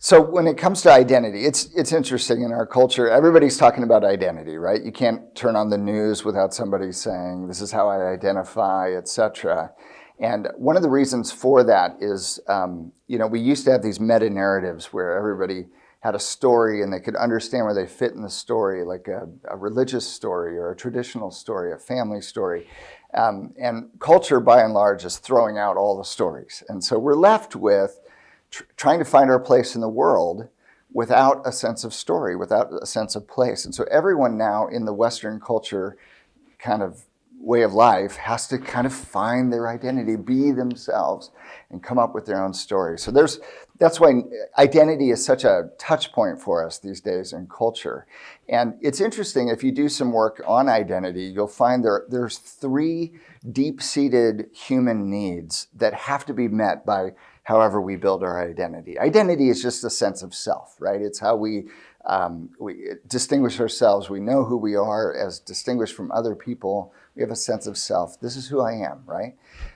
So when it comes to identity, it's interesting in our culture. Everybody's talking about identity, right? You can't turn on the news without somebody saying, this is how I identify, etc. And one of the reasons for that is, we used to have these meta-narratives where everybody had a story and they could understand where they fit in the story, like a religious story or a traditional story, a family story. And culture, by and large, is throwing out all the stories. And so we're left with trying to find our place in the world without a sense of story, without a sense of place. And so everyone now in the Western culture kind of way of life has to kind of find their identity, be themselves, and come up with their own story. So that's why identity is such a touch point for us these days in culture. And it's interesting, if you do some work on identity, you'll find there's 3 deep-seated human needs that have to be met by however we build our identity. Identity is just a sense of self, right? It's how we distinguish ourselves. We know who we are as distinguished from other people. We have a sense of self. This is who I am, right?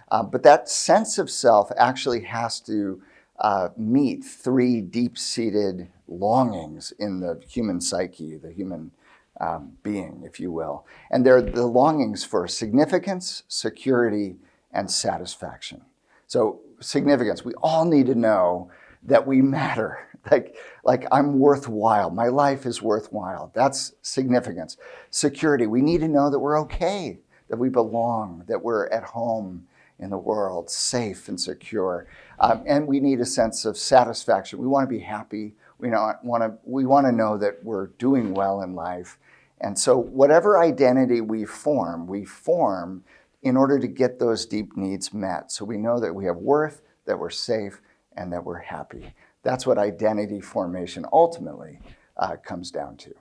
But that sense of self actually has to meet 3 deep-seated longings in the human psyche, the human being, if you will. And they're the longings for significance, security, and satisfaction. So significance, we all need to know that we matter, like I'm worthwhile. My life is worthwhile. That's significance. Security, we need to know that we're okay, that we belong, that we're at home in the world, safe and secure. And we need a sense of satisfaction. We want to be happy. We want to know that we're doing well in life. And so whatever identity we form in order to get those deep needs met. So we know that we have worth, that we're safe, and that we're happy. That's what identity formation ultimately comes down to.